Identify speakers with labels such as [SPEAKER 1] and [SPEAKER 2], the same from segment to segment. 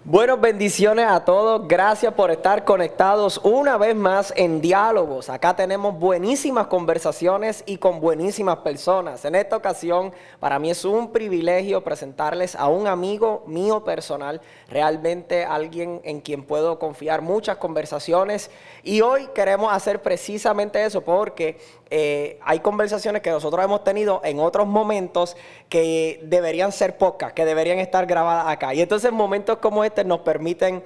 [SPEAKER 1] Buenas bendiciones a todos, gracias por estar conectados una vez más en Diálogos. Acá tenemos buenísimas conversaciones y con buenísimas personas. En esta ocasión, para mí es un privilegio presentarles a un amigo mío personal, realmente alguien en quien puedo confiar muchas conversaciones. Y hoy queremos hacer precisamente eso porque hay conversaciones que nosotros hemos tenido en otros momentos que deberían ser podcast, que deberían estar grabadas acá. Y entonces momentos como este nos permiten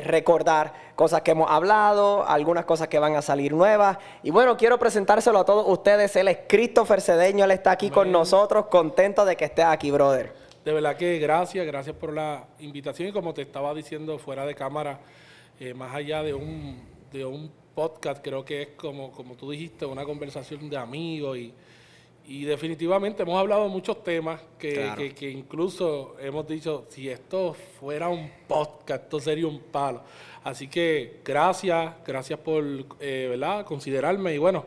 [SPEAKER 1] recordar cosas que hemos hablado, algunas cosas que van a salir nuevas. Y bueno, quiero presentárselo a todos ustedes. Él es Christopher Cedeño, él está aquí
[SPEAKER 2] Amén.
[SPEAKER 1] con nosotros, contento de que estés aquí, brother.
[SPEAKER 2] De verdad que gracias por la invitación y como te estaba diciendo fuera de cámara, más allá de un podcast, creo que es como tú dijiste, una conversación de amigos y definitivamente hemos hablado de muchos temas
[SPEAKER 1] Claro.
[SPEAKER 2] que incluso hemos dicho, si esto fuera un podcast, esto sería un palo. Así que gracias por ¿verdad? Considerarme y bueno,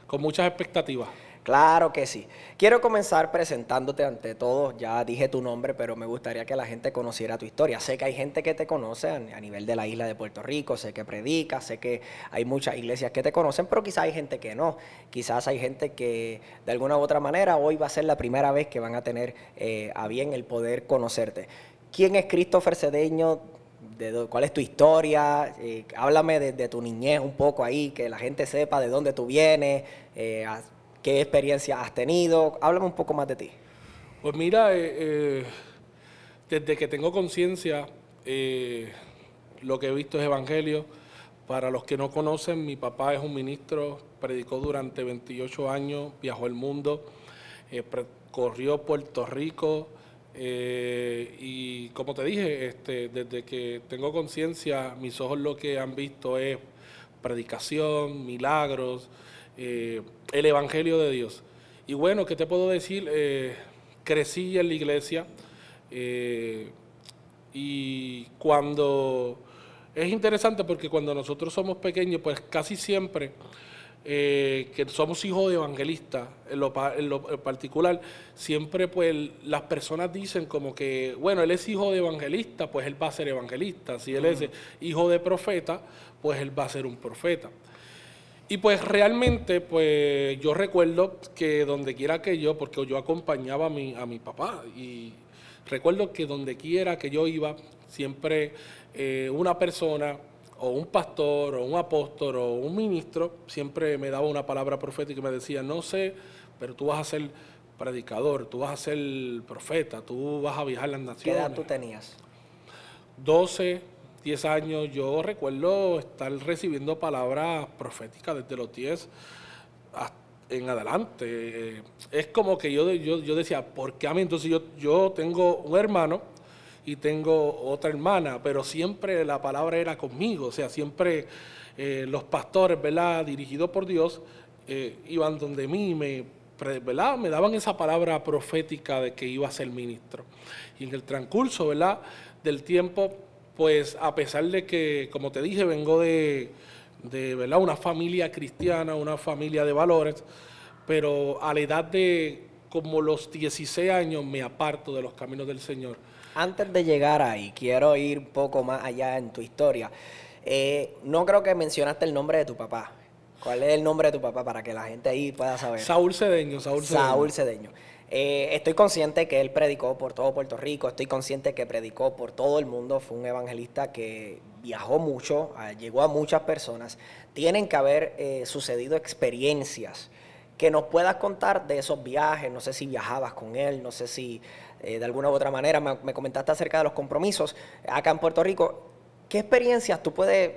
[SPEAKER 2] con muchas expectativas.
[SPEAKER 1] Claro que sí. Quiero comenzar presentándote ante todo. Ya dije tu nombre, pero me gustaría que la gente conociera tu historia. Sé que hay gente que te conoce a nivel de la isla de Puerto Rico, sé que predicas, sé que hay muchas iglesias que te conocen, pero quizás hay gente que no. Quizás hay gente que de alguna u otra manera hoy va a ser la primera vez que van a tener a bien el poder conocerte. ¿Quién es Christopher Cedeño? ¿Cuál es tu historia? Háblame de tu niñez un poco ahí, que la gente sepa de dónde tú vienes, ¿qué experiencia has tenido? Háblame un poco más de ti.
[SPEAKER 2] Pues mira, desde que tengo conciencia, lo que he visto es evangelio. Para los que no conocen, mi papá es un ministro, predicó durante 28 años, viajó el mundo, corrió Puerto Rico y como te dije, desde que tengo conciencia, mis ojos lo que han visto es predicación, milagros, el evangelio de Dios. Y bueno, ¿qué te puedo decir? Crecí en la iglesia y cuando es interesante porque cuando nosotros somos pequeños, pues casi siempre que somos hijos de evangelistas, en particular, siempre pues las personas dicen como que, bueno, él es hijo de evangelista, pues él va a ser evangelista. Si él es hijo de profeta, pues él va a ser un profeta. Y pues realmente, pues yo recuerdo que donde quiera que yo, porque yo acompañaba a mi papá, y recuerdo que donde quiera que yo iba, siempre una persona, o un pastor, o un apóstol, o un ministro, siempre me daba una palabra profética y me decía, no sé, pero tú vas a ser predicador, tú vas a ser profeta, tú vas a viajar las
[SPEAKER 1] ¿Qué edad
[SPEAKER 2] naciones.
[SPEAKER 1] tú tenías?
[SPEAKER 2] 12, 10 años, yo recuerdo estar recibiendo palabras proféticas desde los 10 en adelante. Es como que yo decía, ¿por qué a mí? Entonces yo tengo un hermano y tengo otra hermana, pero siempre la palabra era conmigo, o sea, siempre los pastores, ¿verdad? Dirigidos por Dios, iban donde mí, ¿verdad? Me daban esa palabra profética de que iba a ser ministro. Y en el transcurso, ¿verdad? Del tiempo, pues a pesar de que, como te dije, vengo de ¿verdad? Una familia cristiana, una familia de valores, pero a la edad de como los 16 años me aparto de los caminos del Señor.
[SPEAKER 1] Antes de llegar ahí, quiero ir un poco más allá en tu historia. No creo que mencionaste el nombre de tu papá. ¿Cuál es el nombre de tu papá para que la gente ahí pueda saber?
[SPEAKER 2] Saúl Cedeño, Saúl Cedeño.
[SPEAKER 1] Saúl Cedeño. Estoy consciente que él predicó por todo Puerto Rico, estoy consciente que predicó por todo el mundo, fue un evangelista que viajó mucho, llegó a muchas personas. Tienen que haber sucedido experiencias que nos puedas contar de esos viajes, no sé si viajabas con él, no sé si de alguna u otra manera me comentaste acerca de los compromisos acá en Puerto Rico. ¿Qué experiencias tú puedes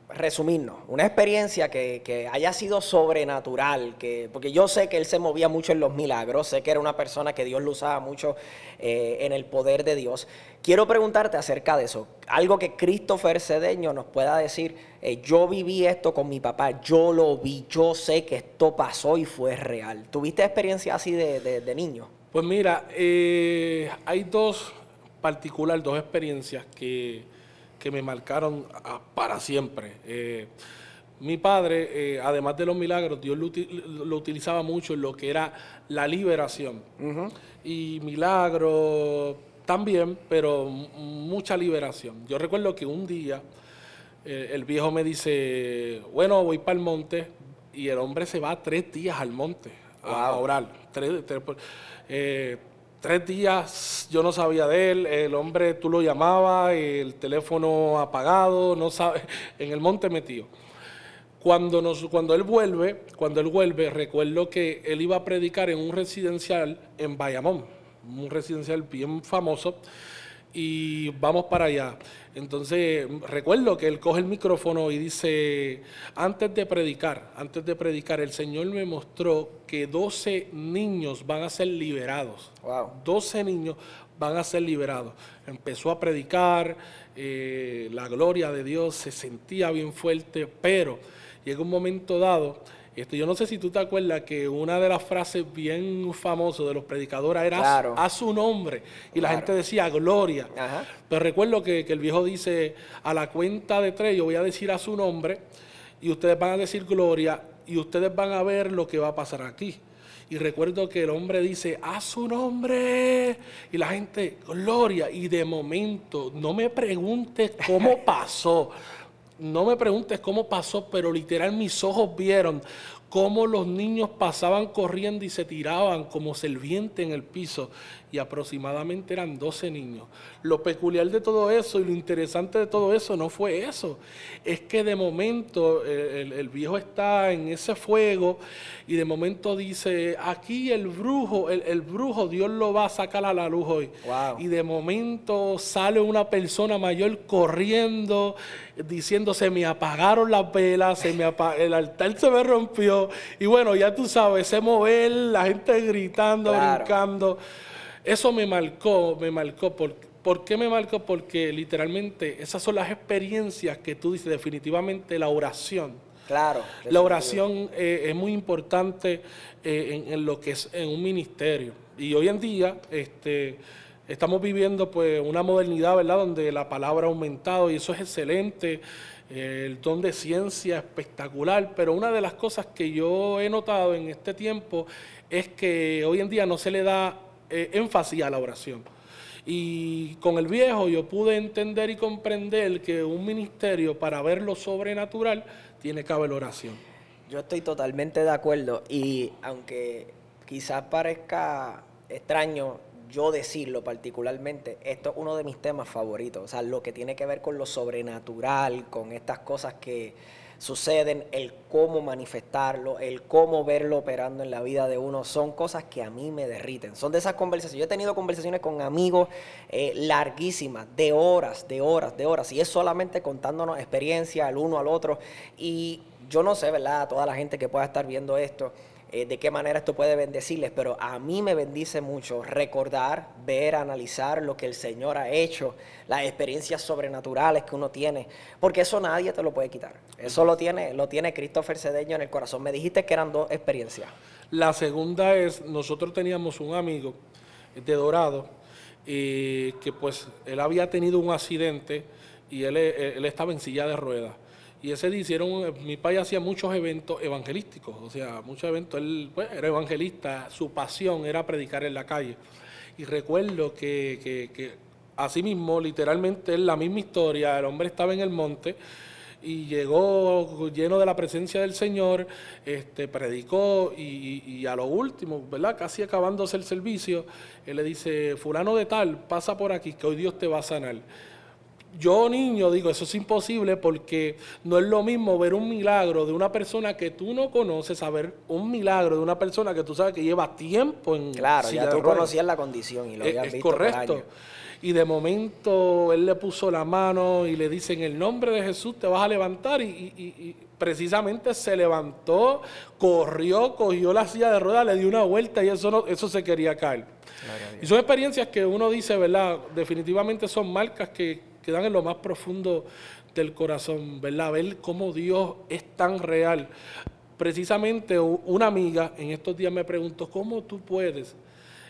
[SPEAKER 1] resumirnos? Una experiencia que haya sido sobrenatural, porque yo sé que él se movía mucho en los milagros, sé que era una persona que Dios lo usaba mucho en el poder de Dios. Quiero preguntarte acerca de eso, algo que Christopher Cedeño nos pueda decir, yo viví esto con mi papá, yo lo vi, yo sé que esto pasó y fue real. ¿Tuviste experiencia así de niño?
[SPEAKER 2] Pues mira, hay dos experiencias que me marcaron para siempre. Mi padre, además de los milagros, Dios lo utilizaba mucho en lo que era la liberación. Y milagros, también, pero mucha liberación. Yo recuerdo que un día el viejo me dice, bueno, voy para el monte, y el hombre se va 3 días al monte a orar. 3 días yo no sabía de él, el hombre tú lo llamabas, el teléfono apagado, no sabe, en el monte metido. Cuando él vuelve, recuerdo que él iba a predicar en un residencial en Bayamón, un residencial bien famoso, y vamos para allá. Entonces, recuerdo que él coge el micrófono y dice, antes de predicar, el Señor me mostró que 12 niños van a ser liberados.
[SPEAKER 1] Wow.
[SPEAKER 2] 12 niños van a ser liberados. Empezó a predicar, la gloria de Dios se sentía bien fuerte, pero llega un momento dado, yo no sé si tú te acuerdas que una de las frases bien famosas de los predicadores era
[SPEAKER 1] Claro.
[SPEAKER 2] a su nombre, y la
[SPEAKER 1] Claro.
[SPEAKER 2] gente decía gloria.
[SPEAKER 1] Ajá.
[SPEAKER 2] Pero recuerdo que el viejo dice, a la cuenta de 3 yo voy a decir a su nombre, y ustedes van a decir gloria, y ustedes van a ver lo que va a pasar aquí. Y recuerdo que el hombre dice, a su nombre, y la gente, gloria, y de momento, no me preguntes cómo pasó, pero literal mis ojos vieron cómo los niños pasaban corriendo y se tiraban como serviente en el piso, y aproximadamente eran 12 niños. Lo peculiar de todo eso y lo interesante de todo eso no fue eso, es que de momento el viejo está en ese fuego y de momento dice, aquí el brujo Dios lo va a sacar a la luz hoy.
[SPEAKER 1] Wow.
[SPEAKER 2] Y de momento sale una persona mayor corriendo, diciendo, se me apagaron las velas, el altar se me rompió, y bueno, ya tú sabes, ese mover, la gente gritando,
[SPEAKER 1] Claro.
[SPEAKER 2] brincando. Eso me marcó. ¿Por qué me marcó? Porque literalmente esas son las experiencias que tú dices, definitivamente la oración.
[SPEAKER 1] Claro.
[SPEAKER 2] La oración es muy importante en lo que es en un ministerio. Y hoy en día estamos viviendo pues una modernidad, ¿verdad?, donde la palabra ha aumentado, y eso es excelente. El don de ciencia espectacular, pero una de las cosas que yo he notado en este tiempo es que hoy en día no se le da énfasis a la oración. Y con el viejo yo pude entender y comprender que un ministerio, para ver lo sobrenatural, tiene que haber oración.
[SPEAKER 1] Yo estoy totalmente de acuerdo, y aunque quizás parezca extraño yo decirlo particularmente, esto es uno de mis temas favoritos. O sea, lo que tiene que ver con lo sobrenatural, con estas cosas que suceden, el cómo manifestarlo, el cómo verlo operando en la vida de uno, son cosas que a mí me derriten. Son de esas conversaciones. Yo he tenido conversaciones con amigos larguísimas, de horas, y es solamente contándonos experiencias el uno al otro. Y yo no sé, ¿verdad?, a toda la gente que pueda estar viendo esto, de qué manera esto puede bendecirles, pero a mí me bendice mucho recordar, ver, analizar lo que el Señor ha hecho, las experiencias sobrenaturales que uno tiene, porque eso nadie te lo puede quitar. Eso lo tiene Christopher Cedeño en el corazón. Me dijiste que eran 2 experiencias.
[SPEAKER 2] La segunda es, nosotros teníamos un amigo de Dorado, que pues él había tenido un accidente y él estaba en silla de ruedas. Y ese día mi padre hacía muchos eventos evangelísticos, o sea, muchos eventos, él pues, era evangelista, su pasión era predicar en la calle. Y recuerdo que así mismo, literalmente, es la misma historia, el hombre estaba en el monte y llegó lleno de la presencia del Señor, predicó y a lo último, ¿verdad?, casi acabándose el servicio, él le dice, fulano de tal, pasa por aquí que hoy Dios te va a sanar. Yo, niño, digo, eso es imposible, porque no es lo mismo ver un milagro de una persona que tú no conoces a ver un milagro de una persona que tú sabes que lleva tiempo en
[SPEAKER 1] Claro,
[SPEAKER 2] silla
[SPEAKER 1] ya
[SPEAKER 2] de
[SPEAKER 1] tú
[SPEAKER 2] ruedas.
[SPEAKER 1] conocías la condición y lo habías
[SPEAKER 2] Es
[SPEAKER 1] visto por
[SPEAKER 2] correcto.
[SPEAKER 1] años.
[SPEAKER 2] Y de momento él le puso la mano y le dice, en el nombre de Jesús te vas a levantar, y precisamente se levantó, corrió, cogió la silla de ruedas, le dio una vuelta y eso se quería caer. Y son experiencias que uno dice, ¿verdad?, definitivamente son marcas que dan en lo más profundo del corazón, ¿verdad?, ver cómo Dios es tan real. Precisamente una amiga en estos días me preguntó, ¿cómo tú puedes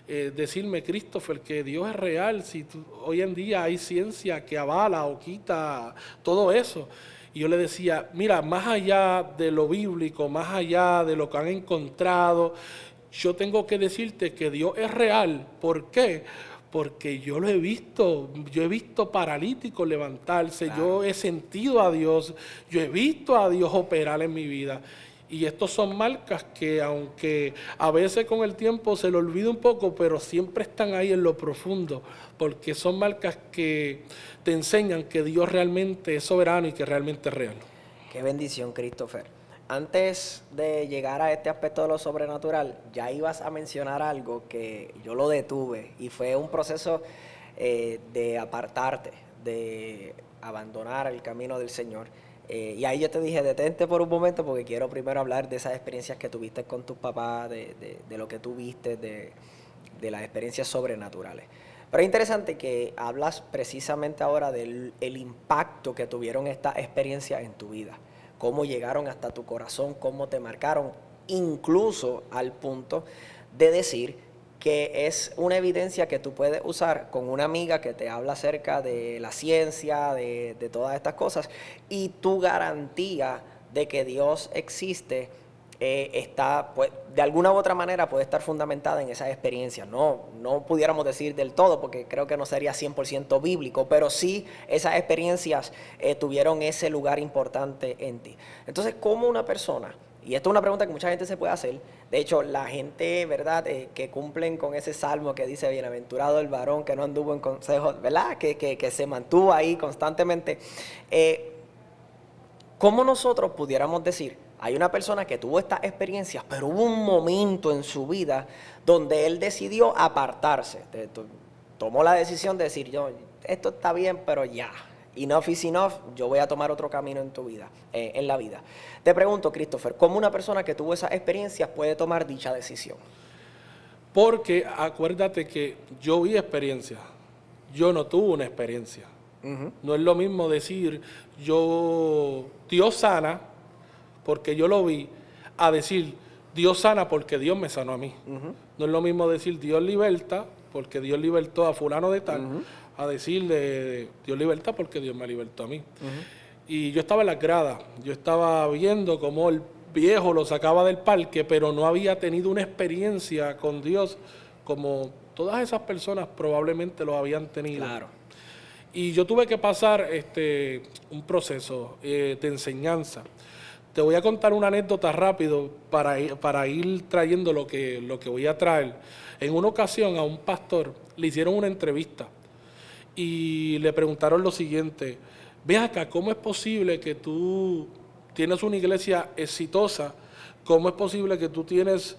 [SPEAKER 2] decirme, Christopher, que Dios es real si hoy en día hay ciencia que avala o quita todo eso? Y yo le decía, mira, más allá de lo bíblico, más allá de lo que han encontrado, yo tengo que decirte que Dios es real. ¿Por qué? porque yo lo he visto, yo he visto paralíticos levantarse, yo he sentido a Dios, yo he visto a Dios operar en mi vida. Y estos son marcas que, aunque a veces con el tiempo se le olvida un poco, pero siempre están ahí en lo profundo, porque son marcas que te enseñan que Dios realmente es soberano y que realmente es real.
[SPEAKER 1] Qué bendición, Christopher. Antes de llegar a este aspecto de lo sobrenatural, ya ibas a mencionar algo que yo lo detuve y fue un proceso de apartarte, de abandonar el camino del Señor. Y ahí yo te dije, detente por un momento porque quiero primero hablar de esas experiencias que tuviste con tus papás, de lo que tú viste, de las experiencias sobrenaturales. Pero es interesante que hablas precisamente ahora del el impacto que tuvieron estas experiencias en tu vida, cómo llegaron hasta tu corazón, cómo te marcaron, incluso al punto de decir que es una evidencia que tú puedes usar con una amiga que te habla acerca de la ciencia, de todas estas cosas, y tu garantía de que Dios existe está, pues, de alguna u otra manera puede estar fundamentada en esas experiencias. No pudiéramos decir del todo, porque creo que no sería 100% bíblico, pero sí esas experiencias tuvieron ese lugar importante en ti. Entonces, ¿cómo una persona, y esto es una pregunta que mucha gente se puede hacer, de hecho, la gente, ¿verdad?, que cumplen con ese salmo que dice, bienaventurado el varón que no anduvo en consejos, ¿verdad?, que se mantuvo ahí constantemente, ¿cómo nosotros pudiéramos decir, hay una persona que tuvo estas experiencias, pero hubo un momento en su vida donde él decidió apartarse, tomó la decisión de decir, yo, esto está bien, pero ya, enough is enough, yo voy a tomar otro camino en tu vida, en la vida? Te pregunto, Christopher, ¿cómo una persona que tuvo esas experiencias puede tomar dicha decisión?
[SPEAKER 2] Porque acuérdate que yo vi experiencia, yo no tuve una experiencia. No es lo mismo decir, Dios sana, porque yo lo vi, a decir, Dios sana porque Dios me sanó a mí. No es lo mismo decir, Dios liberta, porque Dios libertó a fulano de tal, a decirle, Dios liberta porque Dios me libertó a mí. Y yo estaba en las gradas, yo estaba viendo cómo el viejo lo sacaba del parque, pero no había tenido una experiencia con Dios como todas esas personas probablemente lo habían tenido.
[SPEAKER 1] Claro.
[SPEAKER 2] Y yo tuve que pasar un proceso de enseñanza. Te voy a contar una anécdota rápido para ir trayendo lo que voy a traer. En una ocasión a un pastor le hicieron una entrevista y le preguntaron lo siguiente: ve acá, ¿cómo es posible que tú tienes una iglesia exitosa? ¿Cómo es posible que tú tienes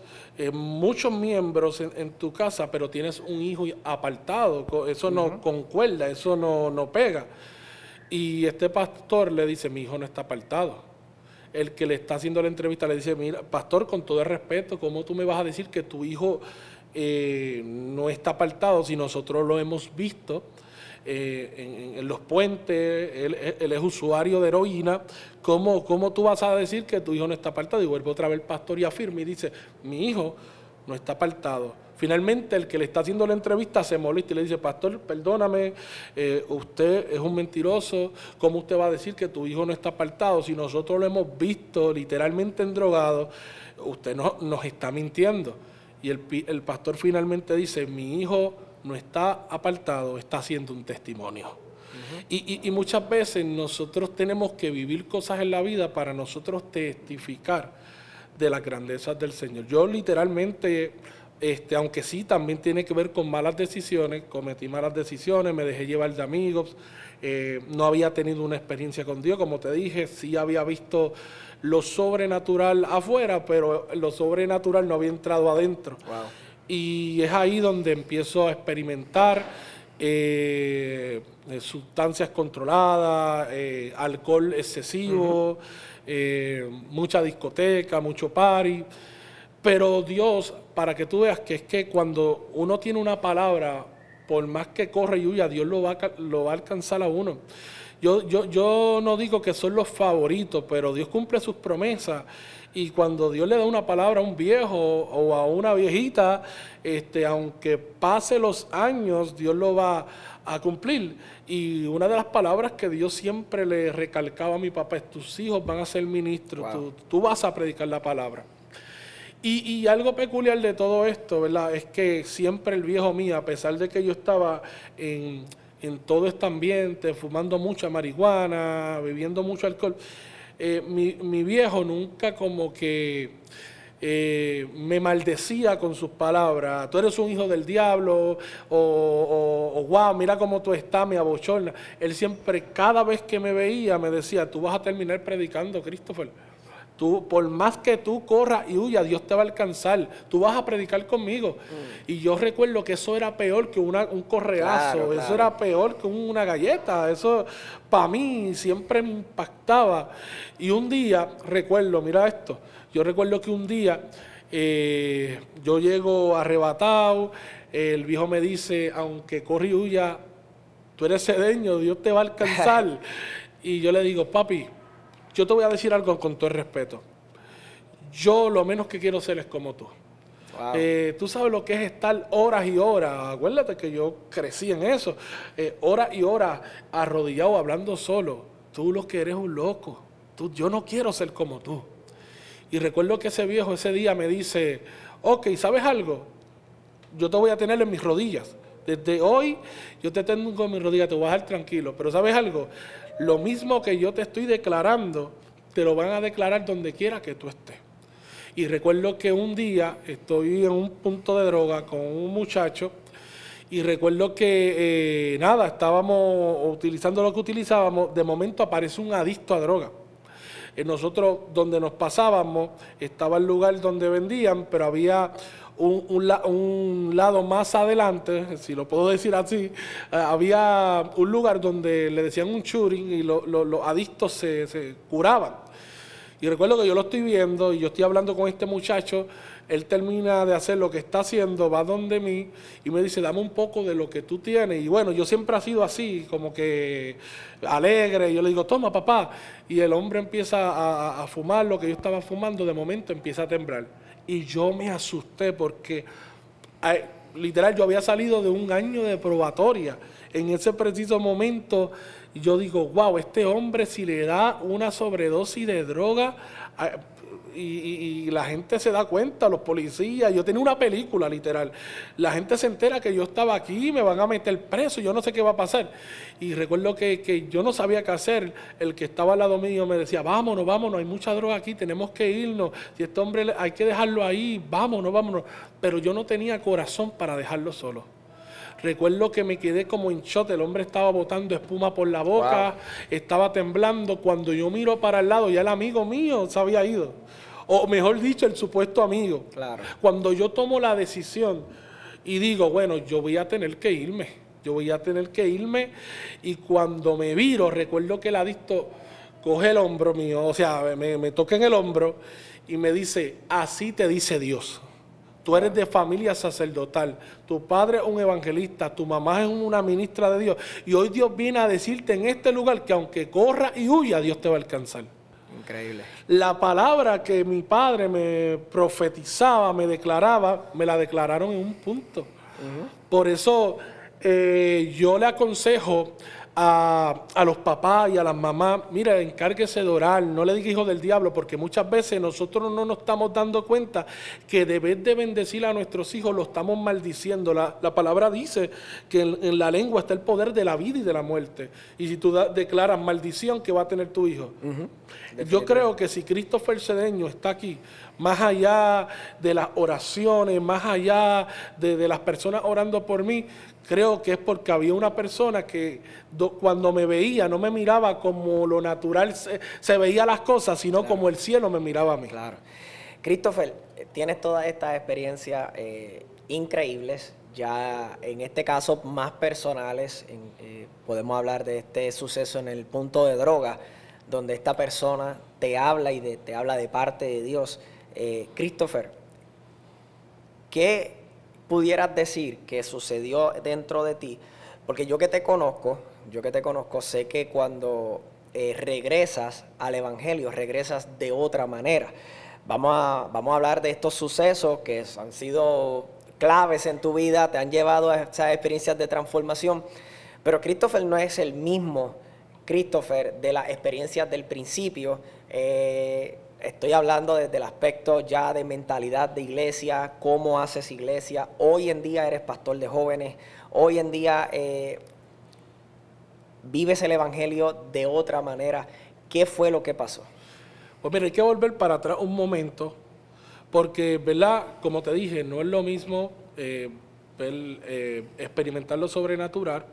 [SPEAKER 2] muchos miembros en tu casa, pero tienes un hijo apartado? Eso no concuerda, eso no pega. Y este pastor le dice, mi hijo no está apartado. El que le está haciendo la entrevista le dice, mira, pastor, con todo el respeto, ¿cómo tú me vas a decir que tu hijo no está apartado si nosotros lo hemos visto en los puentes? Él es usuario de heroína. ¿Cómo tú vas a decir que tu hijo no está apartado? Y vuelve otra vez el pastor y afirma y dice, mi hijo no está apartado. Finalmente, el que le está haciendo la entrevista se molesta y le dice, pastor, perdóname, usted es un mentiroso. ¿Cómo usted va a decir que tu hijo no está apartado si nosotros lo hemos visto literalmente endrogado? Usted nos está mintiendo. Y el pastor finalmente dice, mi hijo no está apartado, está haciendo un testimonio. Y muchas veces nosotros tenemos que vivir cosas en la vida para nosotros testificar de las grandezas del Señor. Yo literalmente, aunque sí también tiene que ver con malas decisiones, cometí malas decisiones, me dejé llevar de amigos, no había tenido una experiencia con Dios, como te dije, sí había visto lo sobrenatural afuera, pero lo sobrenatural no había entrado adentro. Wow. Y es ahí donde empiezo a experimentar sustancias controladas, alcohol excesivo, mucha discoteca, mucho party. Pero Dios, para que tú veas que es que cuando uno tiene una palabra, por más que corra y huya, Dios lo va a alcanzar a uno. Yo no digo que son los favoritos, pero Dios cumple sus promesas. Y cuando Dios le da una palabra a un viejo o a una viejita, aunque pase los años, Dios lo va a cumplir. Y una de las palabras que Dios siempre le recalcaba a mi papá es, tus hijos van a ser ministros, wow. tú vas a predicar la palabra. Y algo peculiar de todo esto, ¿verdad? Es que siempre el viejo mío, a pesar de que yo estaba en todo este ambiente, fumando mucha marihuana, bebiendo mucho alcohol, mi viejo nunca como que me maldecía con sus palabras. Tú eres un hijo del diablo, o wow, mira cómo tú estás, me abochorna. Él siempre, cada vez que me veía, me decía, tú vas a terminar predicando, Christopher. Tú, por más que tú corras y huyas, Dios te va a alcanzar. Tú vas a predicar conmigo. Y yo recuerdo que eso era peor que un correazo.
[SPEAKER 1] Claro,
[SPEAKER 2] Eso
[SPEAKER 1] claro.
[SPEAKER 2] era peor que una galleta. Eso para mí siempre me impactaba. Y un día, recuerdo, mira esto. Yo recuerdo que un día yo llego arrebatado. El viejo me dice, aunque corre y huya, tú eres cedeño, Dios te va a alcanzar. Y yo le digo, papi, yo te voy a decir algo con todo el respeto. Yo lo menos que quiero ser es como tú.
[SPEAKER 1] Wow.
[SPEAKER 2] Tú sabes lo que es estar horas y horas. Acuérdate que yo crecí en eso. Horas y horas arrodillado hablando solo. Tú lo que eres un loco. Yo no quiero ser como tú. Y recuerdo que ese viejo ese día me dice, ok, ¿sabes algo? Yo te voy a tener en mis rodillas. Desde hoy yo te tengo en mis rodillas, te voy a dejar tranquilo. Pero ¿sabes algo? Lo mismo que yo te estoy declarando, te lo van a declarar donde quiera que tú estés. Y recuerdo que un día estoy en un punto de droga con un muchacho y recuerdo que estábamos utilizando lo que utilizábamos, de momento aparece un adicto a droga. Nosotros donde nos pasábamos estaba el lugar donde vendían, pero había un lado más adelante, si lo puedo decir así, había un lugar donde le decían un shooting y los adictos se curaban. Y recuerdo que yo lo estoy viendo y yo estoy hablando con este muchacho, él termina de hacer lo que está haciendo, va donde mí y me dice, dame un poco de lo que tú tienes. Y bueno, yo siempre he sido así, como que alegre. Y yo le digo, toma papá. Y el hombre empieza a fumar lo que yo estaba fumando, de momento empieza a temblar. Y yo me asusté porque literal yo había salido de un año de probatoria. En ese preciso momento yo digo, wow, este hombre si le da una sobredosis de droga y la gente se da cuenta, los policías, yo tenía una película literal, la gente se entera que yo estaba aquí, me van a meter preso, yo no sé qué va a pasar. Y recuerdo que yo no sabía qué hacer, el que estaba al lado mío me decía, vámonos, hay mucha droga aquí, tenemos que irnos, si este hombre hay que dejarlo ahí, vámonos, pero yo no tenía corazón para dejarlo solo. Recuerdo que me quedé como en shot, el hombre estaba botando espuma por la boca, wow, estaba temblando. Cuando yo miro para el lado, ya el amigo mío se había ido. O mejor dicho, el supuesto amigo.
[SPEAKER 1] Claro.
[SPEAKER 2] Cuando yo tomo la decisión y digo, bueno, yo voy a tener que irme. Y cuando me viro, recuerdo que el adicto coge el hombro mío, o sea, me toca en el hombro y me dice, así te dice Dios. Tú eres de familia sacerdotal, tu padre es un evangelista, tu mamá es una ministra de Dios. Y hoy Dios viene a decirte en este lugar que aunque corra y huya, Dios te va a alcanzar.
[SPEAKER 1] Increíble.
[SPEAKER 2] La palabra que mi padre me profetizaba, me declaraba, me la declararon en un punto. Por eso yo le aconsejo a los papás y a las mamás, mira, encárguese de orar, no le diga hijo del diablo, porque muchas veces nosotros no nos estamos dando cuenta que de vez de bendecir a nuestros hijos lo estamos maldiciendo. La palabra dice que en la lengua está el poder de la vida y de la muerte. Y si tú declaras maldición, ¿qué va a tener tu hijo? Yo creo que si Christopher Cedeño está aquí, más allá de las oraciones, más allá de las personas orando por mí, creo que es porque había una persona que cuando me veía no me miraba como lo natural se veía las cosas, sino claro, como el cielo me miraba a mí.
[SPEAKER 1] Claro. Christopher, tienes todas estas experiencias increíbles, ya en este caso más personales. Podemos hablar de este suceso en el punto de droga, donde esta persona te habla y te habla de parte de Dios. Christopher, ¿qué pudieras decir que sucedió dentro de ti? Porque yo que te conozco, sé que cuando regresas al Evangelio, regresas de otra manera. Vamos a hablar de estos sucesos que han sido claves en tu vida, te han llevado a esas experiencias de transformación, pero Christopher no es el mismo Christopher de las experiencias del principio. estoy hablando desde el aspecto ya de mentalidad de iglesia, cómo haces iglesia. Hoy en día eres pastor de jóvenes, hoy en día vives el evangelio de otra manera. ¿Qué fue lo que pasó?
[SPEAKER 2] Pues mira, hay que volver para atrás un momento, porque, ¿verdad? Como te dije, no es lo mismo experimentar lo sobrenatural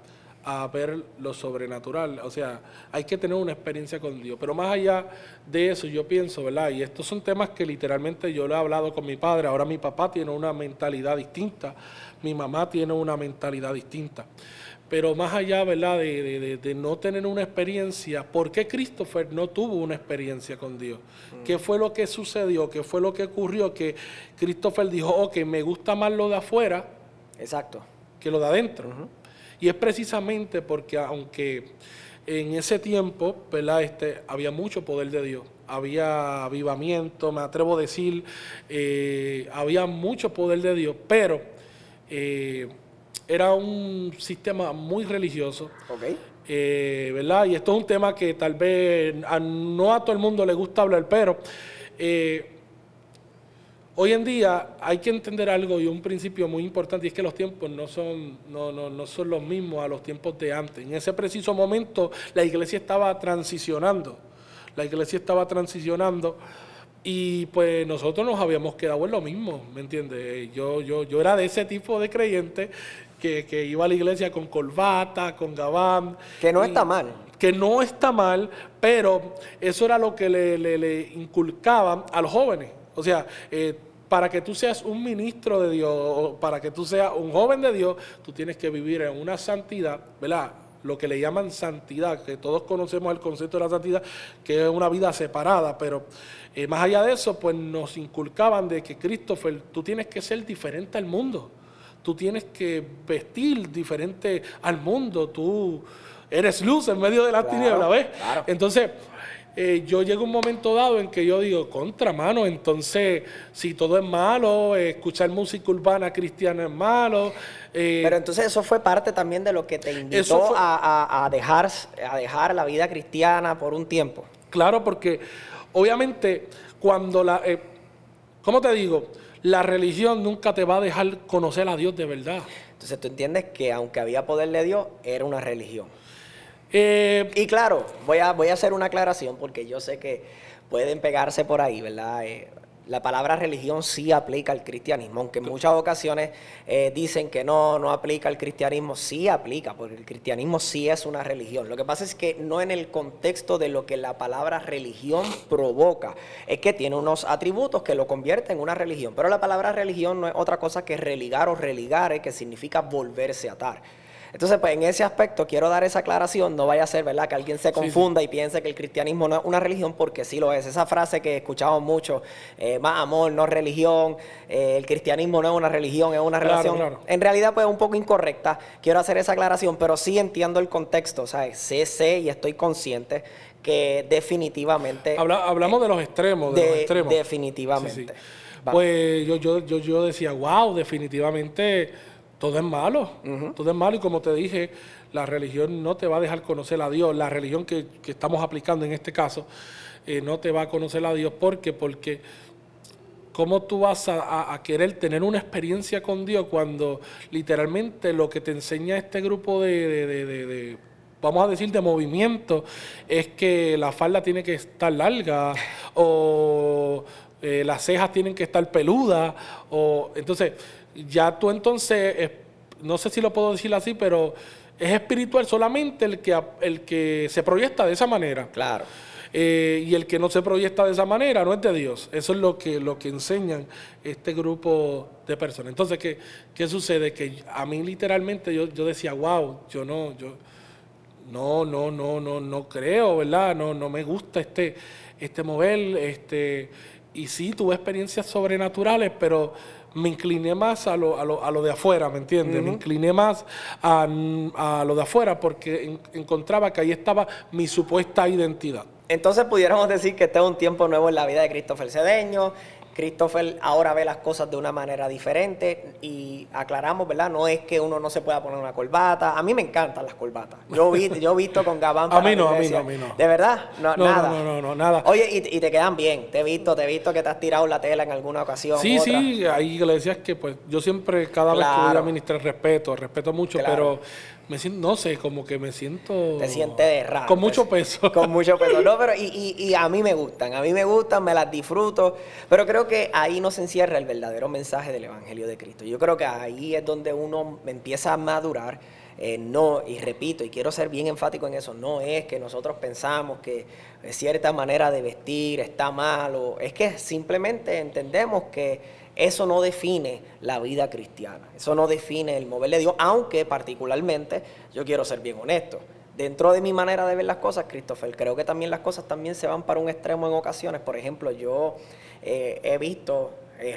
[SPEAKER 2] a ver lo sobrenatural. O sea, hay que tener una experiencia con Dios. Pero más allá de eso, yo pienso, ¿verdad? Y estos son temas que literalmente yo lo he hablado con mi padre. Ahora mi papá tiene una mentalidad distinta, mi mamá tiene una mentalidad distinta. Pero más allá, ¿verdad?, de no tener una experiencia, ¿por qué Christopher no tuvo una experiencia con Dios? ¿Qué fue lo que sucedió? ¿Qué fue lo que ocurrió? Que Christopher dijo, ok, me gusta más lo de afuera,
[SPEAKER 1] exacto,
[SPEAKER 2] que lo de adentro. Y es precisamente porque aunque en ese tiempo, ¿verdad?, había mucho poder de Dios, había avivamiento, me atrevo a decir, había mucho poder de Dios, pero era un sistema muy religioso, ¿verdad? Y esto es un tema que tal vez no a todo el mundo le gusta hablar, pero hoy en día hay que entender algo y un principio muy importante, y es que los tiempos no son los mismos a los tiempos de antes. En ese preciso momento la iglesia estaba transicionando, y pues nosotros nos habíamos quedado en lo mismo, ¿me entiendes? Yo era de ese tipo de creyente que iba a la iglesia con corbata, con gabán.
[SPEAKER 1] Que no está mal.
[SPEAKER 2] Que no está mal, pero eso era lo que le inculcaban a los jóvenes. O sea, para que tú seas un ministro de Dios, o para que tú seas un joven de Dios, tú tienes que vivir en una santidad, ¿verdad? Lo que le llaman santidad, que todos conocemos el concepto de la santidad, que es una vida separada, pero más allá de eso, pues nos inculcaban de que, Christopher, tú tienes que ser diferente al mundo, tú tienes que vestir diferente al mundo, tú eres luz en medio de las tinieblas, ¿ves?
[SPEAKER 1] Claro.
[SPEAKER 2] Entonces, yo llego a un momento dado en que yo digo, contra, mano, entonces, si todo es malo, escuchar música urbana cristiana es malo.
[SPEAKER 1] Pero entonces eso fue parte también de lo que te invitó a dejar la vida cristiana por un tiempo.
[SPEAKER 2] Claro, porque obviamente cuando ¿cómo te digo? La religión nunca te va a dejar conocer a Dios de verdad.
[SPEAKER 1] Entonces tú entiendes que aunque había poder de Dios, era una religión. Y claro, voy a hacer una aclaración porque yo sé que pueden pegarse por ahí, ¿verdad? La palabra religión sí aplica al cristianismo, aunque en muchas ocasiones dicen que no aplica al cristianismo, sí aplica, porque el cristianismo sí es una religión. Lo que pasa es que no en el contexto de lo que la palabra religión provoca, es que tiene unos atributos que lo convierten en una religión, pero la palabra religión no es otra cosa que religar o religare, que significa volverse a atar. Entonces, pues en ese aspecto quiero dar esa aclaración, no vaya a ser, ¿verdad?, que alguien se confunda y piense que el cristianismo no es una religión, porque sí lo es. Esa frase que escuchamos mucho, más amor, no religión, el cristianismo no es una religión, es una relación.
[SPEAKER 2] Claro.
[SPEAKER 1] En realidad, pues es un poco incorrecta. Quiero hacer esa aclaración, pero sí entiendo el contexto, ¿sabes? Sé y estoy consciente que definitivamente...
[SPEAKER 2] Hablamos de los extremos,
[SPEAKER 1] Definitivamente.
[SPEAKER 2] Sí. Pues yo decía, wow, definitivamente... Todo es malo, todo es malo, y como te dije, la religión no te va a dejar conocer a Dios. La religión que estamos aplicando en este caso no te va a conocer a Dios. ¿Por qué? Porque ¿cómo tú vas a querer tener una experiencia con Dios cuando literalmente lo que te enseña este grupo vamos a decir, de movimiento, es que la falda tiene que estar larga o las cejas tienen que estar peludas? Entonces... ya tú entonces, no sé si lo puedo decir así, pero es espiritual solamente el que se proyecta de esa manera.
[SPEAKER 1] Claro.
[SPEAKER 2] Y el que no se proyecta de esa manera no es de Dios. Eso es lo que enseñan este grupo de personas. Entonces, ¿qué sucede? Que a mí literalmente yo decía, wow, yo no creo, ¿verdad? No me gusta este mover, y sí, tuve experiencias sobrenaturales, pero me incliné más a lo de afuera, ¿me entiendes? Me incliné más a lo de afuera porque encontraba que ahí estaba mi supuesta identidad.
[SPEAKER 1] Entonces pudiéramos decir que este es un tiempo nuevo en la vida de Christopher Cedeño, Christopher ahora ve las cosas de una manera diferente y aclaramos, ¿verdad? No es que uno no se pueda poner una corbata. A mí me encantan las corbatas. Yo he visto con gabán para
[SPEAKER 2] A mí no,
[SPEAKER 1] la
[SPEAKER 2] a mí
[SPEAKER 1] iglesia.
[SPEAKER 2] no, a mí no.
[SPEAKER 1] ¿De verdad? No,
[SPEAKER 2] No,
[SPEAKER 1] nada.
[SPEAKER 2] no, nada.
[SPEAKER 1] Oye, y te quedan bien. Te he visto que te has tirado la tela en alguna ocasión.
[SPEAKER 2] Sí,
[SPEAKER 1] otra.
[SPEAKER 2] sí, hay iglesias que pues yo siempre, cada vez que voy a ministrar, respeto mucho,
[SPEAKER 1] Claro.
[SPEAKER 2] pero me siento, no sé, como que me siento...
[SPEAKER 1] Te sientes raro.
[SPEAKER 2] Con mucho peso.
[SPEAKER 1] Con mucho peso. No, pero y a mí me gustan, me las disfruto, pero creo que ahí no se encierra el verdadero mensaje del Evangelio de Cristo. Yo creo que ahí es donde uno empieza a madurar. No, y repito, y quiero ser bien enfático en eso, no es que nosotros pensamos que cierta manera de vestir está mal, o es que simplemente entendemos que eso no define la vida cristiana, eso no define el mover de Dios, aunque particularmente, yo quiero ser bien honesto, dentro de mi manera de ver las cosas, Christopher, creo que también las cosas también se van para un extremo en ocasiones. Por ejemplo, yo he visto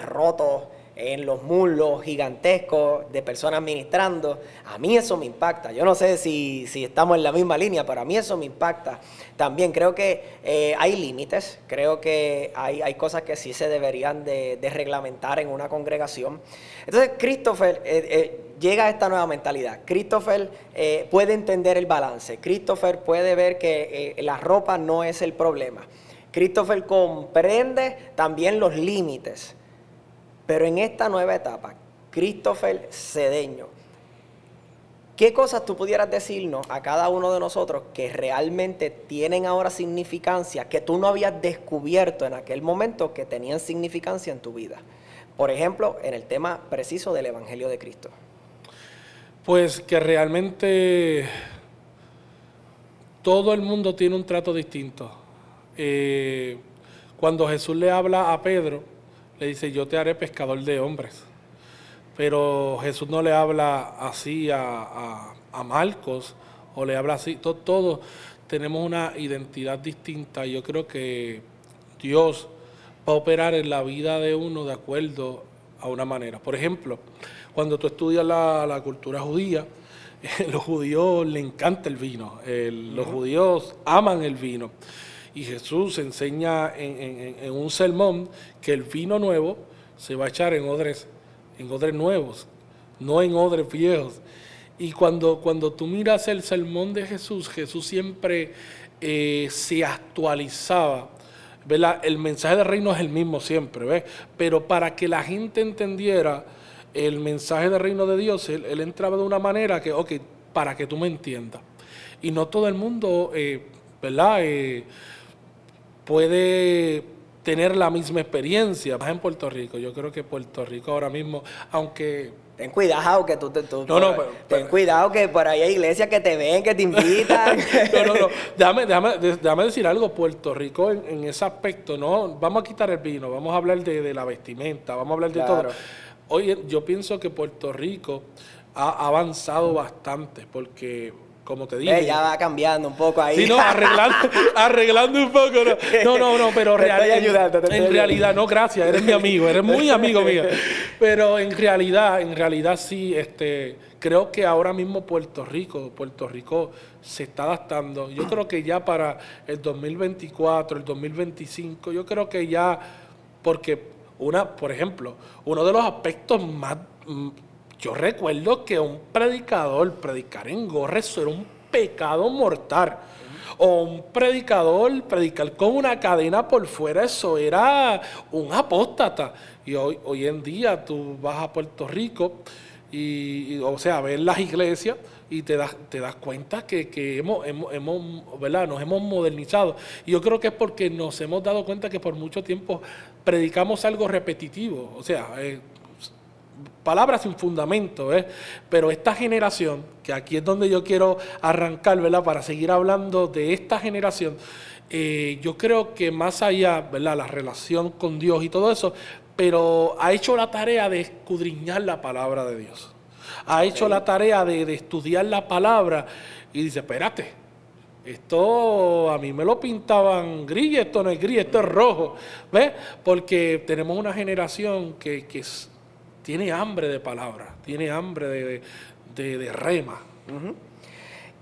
[SPEAKER 1] rotos en los muslos gigantescos de personas ministrando. A mí eso me impacta. Yo no sé si estamos en la misma línea, pero a mí eso me impacta. También creo que hay límites, creo que hay cosas que sí se deberían de reglamentar en una congregación. Entonces, Christopher llega a esta nueva mentalidad. Christopher puede entender el balance. Christopher puede ver que la ropa no es el problema. Christopher comprende también los límites. Pero en esta nueva etapa, Christopher Cedeño, ¿qué cosas tú pudieras decirnos a cada uno de nosotros que realmente tienen ahora significancia, que tú no habías descubierto en aquel momento que tenían significancia en tu vida? Por ejemplo, en el tema preciso del Evangelio de Cristo.
[SPEAKER 2] Pues que realmente todo el mundo tiene un trato distinto. Cuando Jesús le habla a Pedro, le dice, yo te haré pescador de hombres. Pero Jesús no le habla así a Marcos, o le habla así. Todos tenemos una identidad distinta. Yo creo que Dios va a operar en la vida de uno de acuerdo a una manera. Por ejemplo, cuando tú estudias la cultura judía, los judíos les encanta el vino. Los judíos aman el vino. Y Jesús enseña en un sermón que el vino nuevo se va a echar en odres nuevos, no en odres viejos. Y cuando tú miras el sermón de Jesús, Jesús siempre se actualizaba, ¿verdad? El mensaje del reino es el mismo siempre, ¿ves? Pero para que la gente entendiera el mensaje del reino de Dios, él entraba de una manera que, ok, para que tú me entiendas. Y no todo el mundo, ¿verdad? Puede tener la misma experiencia. Más en Puerto Rico, yo creo que Puerto Rico ahora mismo, aunque...
[SPEAKER 1] Ten cuidado que ten cuidado que por ahí hay iglesias que te ven, que te invitan.
[SPEAKER 2] No. Déjame decir algo. Puerto Rico en ese aspecto, no, vamos a quitar el vino, vamos a hablar de la vestimenta, vamos a hablar de todo. Oye, yo pienso que Puerto Rico ha avanzado bastante porque... Como te dije.
[SPEAKER 1] Ya va cambiando un poco ahí.
[SPEAKER 2] Sí, no, arreglando un poco. No, pero en realidad, no, gracias, eres mi amigo, eres muy amigo mío. Pero en realidad sí, creo que ahora mismo Puerto Rico se está adaptando. Yo creo que ya para el 2024, el 2025, yo creo que ya, porque por ejemplo, uno de los aspectos más... Yo recuerdo que un predicador, predicar en gorra, eso era un pecado mortal. O un predicador, predicar con una cadena por fuera, eso era un apóstata. Y hoy en día tú vas a Puerto Rico o sea, ves las iglesias y te das cuenta que ¿verdad? Nos hemos modernizado. Y yo creo que es porque nos hemos dado cuenta que por mucho tiempo predicamos algo repetitivo. O sea, palabras sin fundamento, pero esta generación, que aquí es donde yo quiero arrancar, ¿verdad? Para seguir hablando de esta generación, yo creo que más allá, ¿verdad? La relación con Dios y todo eso, pero ha hecho la tarea de escudriñar la palabra de Dios. Ha hecho la tarea de estudiar la palabra y dice, espérate, esto a mí me lo pintaban gris, esto no es gris, esto es rojo, ¿ves? Porque tenemos una generación que tiene hambre de palabra, tiene hambre de rema.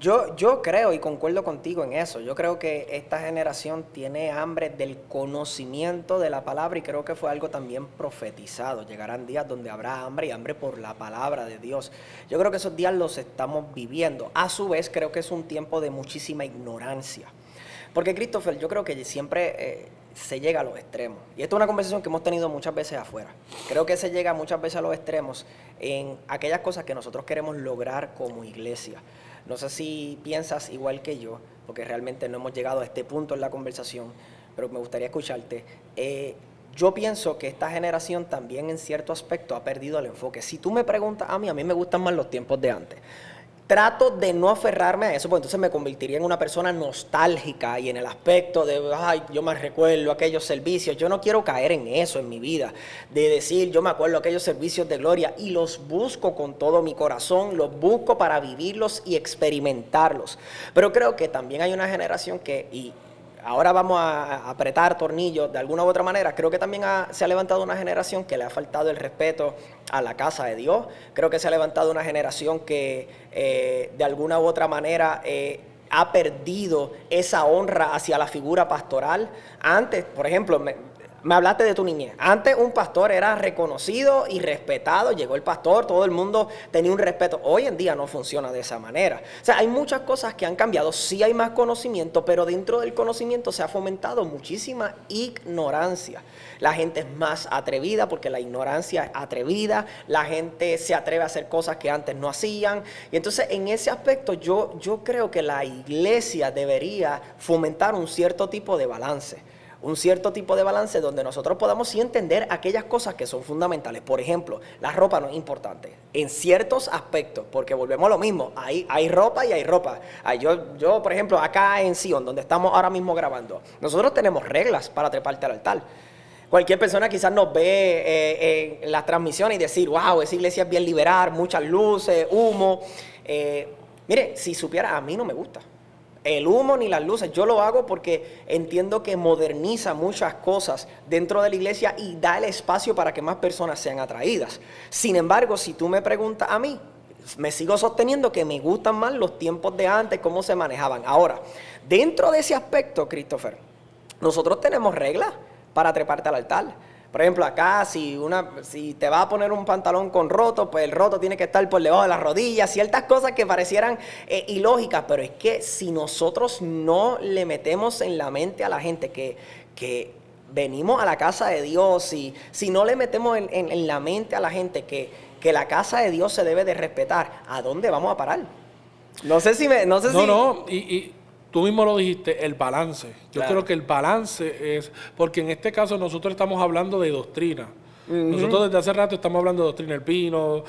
[SPEAKER 1] Yo creo y concuerdo contigo en eso. Yo creo que esta generación tiene hambre del conocimiento de la palabra y creo que fue algo también profetizado. Llegarán días donde habrá hambre y hambre por la palabra de Dios. Yo creo que esos días los estamos viviendo. A su vez, creo que es un tiempo de muchísima ignorancia. Porque, Christopher, yo creo que siempre se llega a los extremos. Y esto es una conversación que hemos tenido muchas veces afuera. Creo que se llega muchas veces a los extremos en aquellas cosas que nosotros queremos lograr como iglesia. No sé si piensas igual que yo, porque realmente no hemos llegado a este punto en la conversación, pero me gustaría escucharte. Yo pienso que esta generación también en cierto aspecto ha perdido el enfoque. Si tú me preguntas a mí me gustan más los tiempos de antes. Trato de no aferrarme a eso, porque entonces me convertiría en una persona nostálgica y en el aspecto de, ay, yo me recuerdo aquellos servicios. Yo no quiero caer en eso en mi vida, de decir, yo me acuerdo aquellos servicios de gloria y los busco con todo mi corazón, los busco para vivirlos y experimentarlos. Pero creo que también hay una generación que, ahora vamos a apretar tornillos de alguna u otra manera. Creo que también se ha levantado una generación que le ha faltado el respeto a la casa de Dios. Creo que se ha levantado una generación que de alguna u otra manera ha perdido esa honra hacia la figura pastoral. Antes, por ejemplo, me hablaste de tu niñez. Antes un pastor era reconocido y respetado. Llegó el pastor, todo el mundo tenía un respeto. Hoy en día no funciona de esa manera. O sea, hay muchas cosas que han cambiado. Sí hay más conocimiento, pero dentro del conocimiento se ha fomentado muchísima ignorancia. La gente es más atrevida porque la ignorancia es atrevida. La gente se atreve a hacer cosas que antes no hacían. Y entonces en ese aspecto yo creo que la iglesia debería fomentar un cierto tipo de balance. Un cierto tipo de balance donde nosotros podamos sí entender aquellas cosas que son fundamentales. Por ejemplo, la ropa no es importante en ciertos aspectos, porque volvemos a lo mismo, hay ropa y hay ropa. Yo, por ejemplo, acá en Sion, donde estamos ahora mismo grabando, nosotros tenemos reglas para treparte al altar. Cualquier persona quizás nos ve en las transmisiones y decir, wow, esa iglesia es bien liberal, muchas luces, humo. Mire, si supiera, a mí no me gusta el humo ni las luces. Yo lo hago porque entiendo que moderniza muchas cosas dentro de la iglesia y da el espacio para que más personas sean atraídas. Sin embargo, si tú me preguntas a mí, me sigo sosteniendo que me gustan más los tiempos de antes, cómo se manejaban. Ahora, dentro de ese aspecto, Christopher, nosotros tenemos reglas para treparte al altar. Por ejemplo, acá si te vas a poner un pantalón con roto, pues el roto tiene que estar por debajo de las rodillas, ciertas cosas que parecieran ilógicas, pero es que si nosotros no le metemos en la mente a la gente que venimos a la casa de Dios, si no le metemos en la mente a la gente que la casa de Dios se debe de respetar, ¿a dónde vamos a parar?
[SPEAKER 2] Y tú mismo lo dijiste, el balance. Yo creo que el balance es, porque en este caso nosotros estamos hablando de doctrina. Nosotros desde hace rato estamos hablando de doctrina. El vino,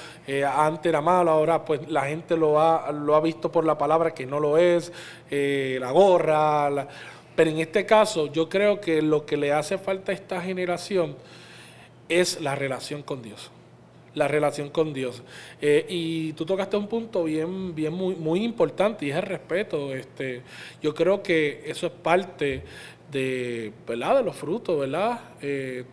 [SPEAKER 2] antes era malo, ahora pues la gente lo ha visto por la palabra que no lo es, la gorra. Pero en este caso yo creo que lo que le hace falta a esta generación es la relación con Dios. La relación con Dios. Y tú tocaste un punto muy importante y es el respeto. Yo creo que eso es parte de, ¿verdad?, de los frutos, ¿verdad? El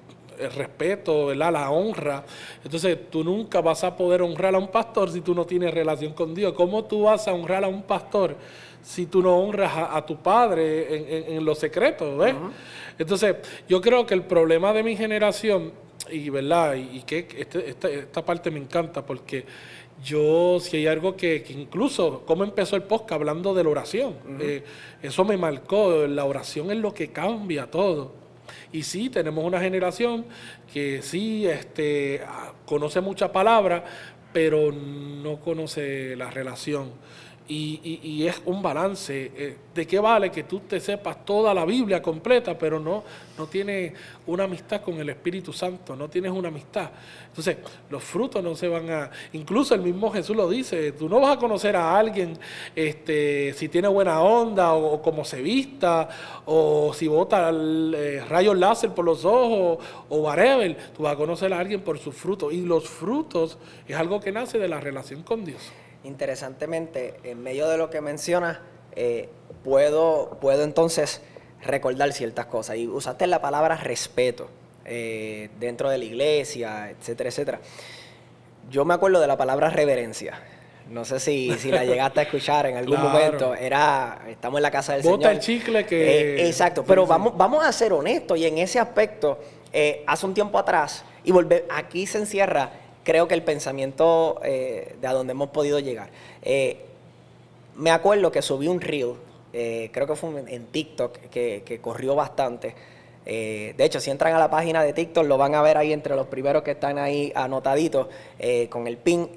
[SPEAKER 2] respeto, ¿verdad?, la honra. Entonces tú nunca vas a poder honrar a un pastor si tú no tienes relación con Dios. ¿Cómo tú vas a honrar a un pastor si tú no honras a tu padre en lo secreto, ¿ves? Entonces yo creo que el problema de mi generación, y verdad, y que esta parte me encanta porque si hay algo que incluso, como empezó el podcast hablando de la oración, eso me marcó. La oración es lo que cambia todo. Y sí, tenemos una generación que sí conoce mucha palabra, pero no conoce la relación. Y es un balance. ¿De qué vale que tú te sepas toda la Biblia completa, pero no tienes una amistad con el Espíritu Santo? No tienes una amistad. Entonces, los frutos no se van a... Incluso el mismo Jesús lo dice. Tú no vas a conocer a alguien si tiene buena onda o cómo se vista o si bota rayos láser por los ojos o whatever. Tú vas a conocer a alguien por sus frutos. Y los frutos es algo que nace de la relación con Dios.
[SPEAKER 1] Interesantemente, en medio de lo que mencionas, puedo entonces recordar ciertas cosas. Y usaste la palabra respeto dentro de la iglesia, etcétera, etcétera. Yo me acuerdo de la palabra reverencia. No sé si la llegaste a escuchar en algún momento. Estamos en la casa del Señor.
[SPEAKER 2] Bota el chicle que...
[SPEAKER 1] exacto, pero vamos a ser honestos y en ese aspecto, hace un tiempo atrás, aquí se encierra, creo que el pensamiento de a donde hemos podido llegar. Me acuerdo que subí un reel, creo que fue en TikTok, que corrió bastante. De hecho, si entran a la página de TikTok, lo van a ver ahí entre los primeros que están ahí anotaditos con el pin.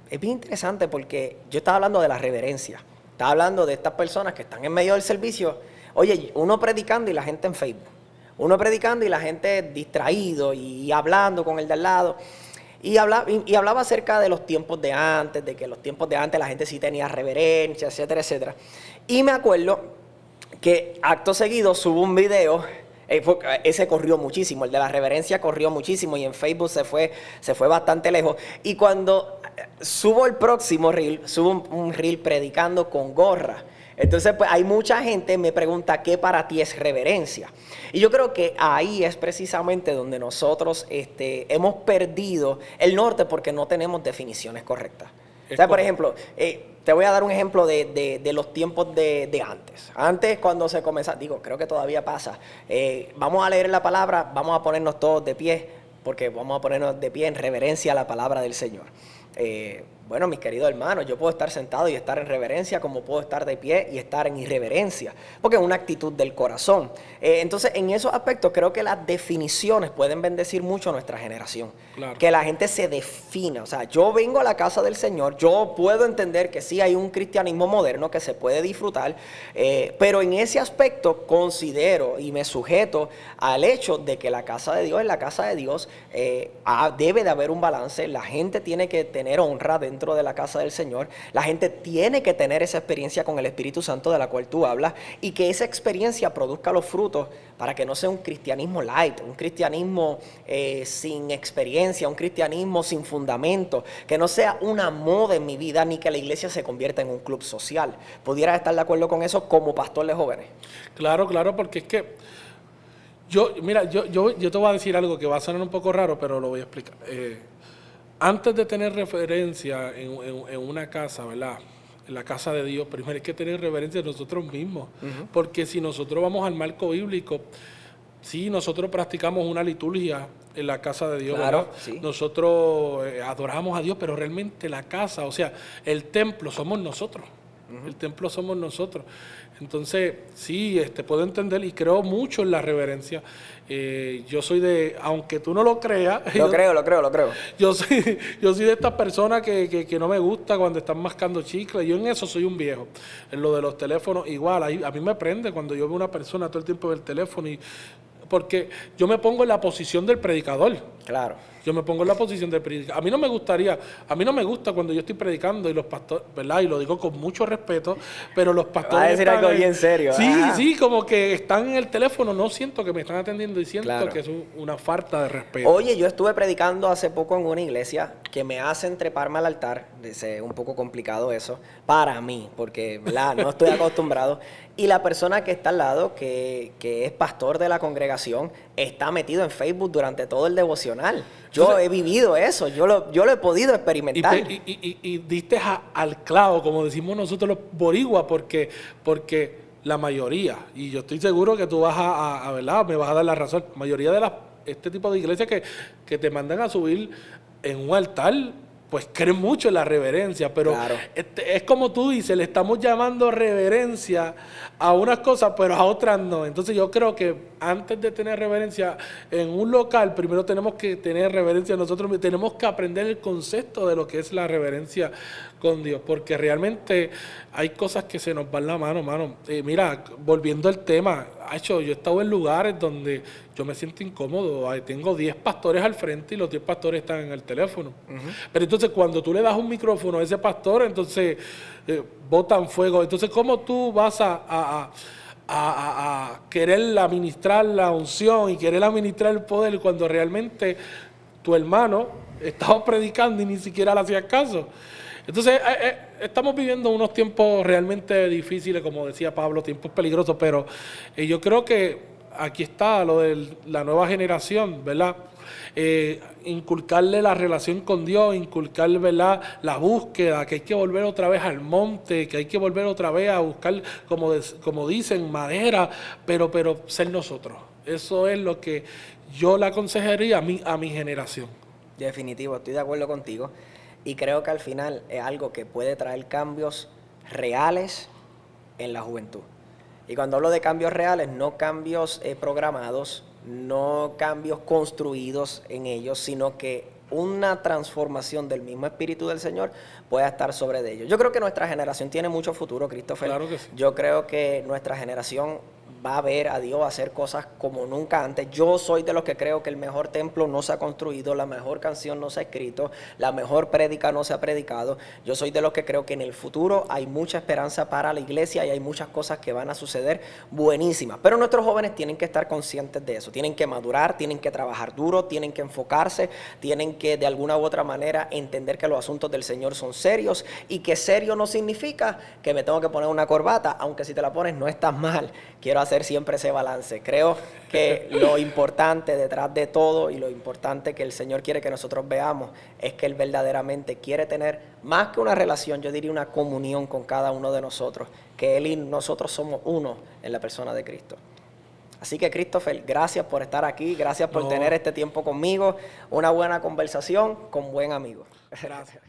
[SPEAKER 1] Es bien interesante porque yo estaba hablando de la reverencia. Estaba hablando de estas personas que están en medio del servicio. Oye, uno predicando y la gente en Facebook. Uno predicando y la gente distraído y hablando con el de al lado. Y hablaba acerca de los tiempos de antes, de que los tiempos de antes la gente sí tenía reverencia, etcétera, etcétera. Y me acuerdo que acto seguido subo un video. Ese corrió muchísimo, el de la reverencia corrió muchísimo y en Facebook se fue bastante lejos. Y cuando subo el próximo reel, subo un reel predicando con gorra. Entonces, pues hay mucha gente que me pregunta qué para ti es reverencia. Y yo creo que ahí es precisamente donde nosotros hemos perdido el norte porque no tenemos definiciones correctas. O sea, por ejemplo, te voy a dar un ejemplo de los tiempos de antes. Antes, cuando se comenzaba, creo que todavía pasa, vamos a leer la palabra, vamos a ponernos todos de pie, porque vamos a ponernos de pie en reverencia a la palabra del Señor. Bueno, mis queridos hermanos, yo puedo estar sentado y estar en reverencia, como puedo estar de pie y estar en irreverencia, porque es una actitud del corazón. Entonces, en esos aspectos, creo que las definiciones pueden bendecir mucho a nuestra generación. Claro. Que la gente se defina. O sea, yo vengo a la casa del Señor, yo puedo entender que sí hay un cristianismo moderno que se puede disfrutar, pero en ese aspecto considero y me sujeto al hecho de que la casa de Dios es la casa de Dios. Debe de haber un balance, la gente tiene que tener honra dentro de la casa del Señor, la gente tiene que tener esa experiencia con el Espíritu Santo de la cual tú hablas y que esa experiencia produzca los frutos para que no sea un cristianismo light, un cristianismo sin experiencia, un cristianismo sin fundamento, que no sea una moda en mi vida ni que la iglesia se convierta en un club social. ¿Pudieras estar de acuerdo con eso como pastor de jóvenes?
[SPEAKER 2] Claro, porque es que yo te voy a decir algo que va a sonar un poco raro, pero lo voy a explicar. Antes de tener referencia en una casa, ¿verdad? En la casa de Dios, primero hay que tener reverencia de nosotros mismos. Uh-huh. Porque si nosotros vamos al marco bíblico, sí, nosotros practicamos una liturgia en la casa de Dios,
[SPEAKER 1] claro,
[SPEAKER 2] ¿verdad? Sí. Nosotros adoramos a Dios, pero realmente la casa, o sea, el templo somos nosotros. Uh-huh. El templo somos nosotros. Entonces, sí, puedo entender y creo mucho en la reverencia. Yo soy aunque tú no lo creas.
[SPEAKER 1] Lo creo.
[SPEAKER 2] Yo soy de estas personas que no me gusta cuando están mascando chicle. Yo en eso soy un viejo. En lo de los teléfonos, igual. A mí me prende cuando yo veo una persona todo el tiempo en el teléfono porque yo me pongo en la posición del predicador.
[SPEAKER 1] Claro.
[SPEAKER 2] Yo me pongo en la posición del predicador. A mí no me gusta cuando yo estoy predicando y los pastores, ¿verdad? Y lo digo con mucho respeto, pero los pastores...
[SPEAKER 1] Va a decir algo bien serio.
[SPEAKER 2] Sí, como que están en el teléfono, no siento que me están atendiendo y siento que es una falta de respeto.
[SPEAKER 1] Oye, yo estuve predicando hace poco en una iglesia que me hacen treparme al altar, es un poco complicado eso, para mí, porque ¿verdad? No estoy acostumbrado. Y la persona que está al lado, que es pastor de la congregación, está metido en Facebook durante todo el devocional. Yo he vivido eso, yo lo he podido experimentar.
[SPEAKER 2] Y diste al clavo, como decimos nosotros los boricuas, porque la mayoría, y yo estoy seguro que tú vas a ¿verdad? Me vas a dar la razón, la mayoría de este tipo de iglesias que te mandan a subir en un altar, pues creen mucho en la reverencia, pero claro. Es como tú dices, le estamos llamando reverencia a unas cosas, pero a otras no. Entonces yo creo que antes de tener reverencia en un local, primero tenemos que tener reverencia nosotros, tenemos que aprender el concepto de lo que es la reverencia con Dios, porque realmente hay cosas que se nos van la mano. Mira, volviendo al tema, yo he estado en lugares donde yo me siento incómodo, tengo 10 pastores al frente y los 10 pastores están en el teléfono. Uh-huh. Pero entonces cuando tú le das un micrófono a ese pastor, entonces botan fuego. Entonces, ¿cómo tú vas a querer administrar la unción y querer administrar el poder cuando realmente tu hermano estaba predicando y ni siquiera le hacías caso? Entonces, estamos viviendo unos tiempos realmente difíciles, como decía Pablo, tiempos peligrosos, pero yo creo que aquí está lo de la nueva generación, ¿verdad? Inculcarle la relación con Dios, inculcarle, ¿verdad?, la búsqueda, que hay que volver otra vez al monte, que hay que volver otra vez a buscar, como dicen, madera, pero ser nosotros. Eso es lo que yo le aconsejaría a mi generación.
[SPEAKER 1] Definitivo, estoy de acuerdo contigo. Y creo que al final es algo que puede traer cambios reales en la juventud. Y cuando hablo de cambios reales, no cambios programados, no cambios construidos en ellos, sino que una transformación del mismo Espíritu del Señor pueda estar sobre de ellos. Yo creo que nuestra generación tiene mucho futuro, Christopher.
[SPEAKER 2] Claro que sí.
[SPEAKER 1] Yo creo que nuestra generación va a ver a Dios hacer cosas como nunca antes. Yo soy de los que creo que el mejor templo no se ha construido, la mejor canción no se ha escrito, la mejor prédica no se ha predicado. Yo soy de los que creo que en el futuro hay mucha esperanza para la iglesia y hay muchas cosas que van a suceder buenísimas. Pero nuestros jóvenes tienen que estar conscientes de eso, tienen que madurar, tienen que trabajar duro, tienen que enfocarse, tienen que de alguna u otra manera entender que los asuntos del Señor son serios y que serio no significa que me tengo que poner una corbata, aunque si te la pones no estás mal. Quiero hacer siempre ese balance. Creo que lo importante detrás de todo y lo importante que el Señor quiere que nosotros veamos es que Él verdaderamente quiere tener más que una relación, yo diría una comunión con cada uno de nosotros, que Él y nosotros somos uno en la persona de Cristo. Así que, Christopher, gracias por estar aquí, gracias por tener este tiempo conmigo, una buena conversación con buen amigo.
[SPEAKER 2] Gracias.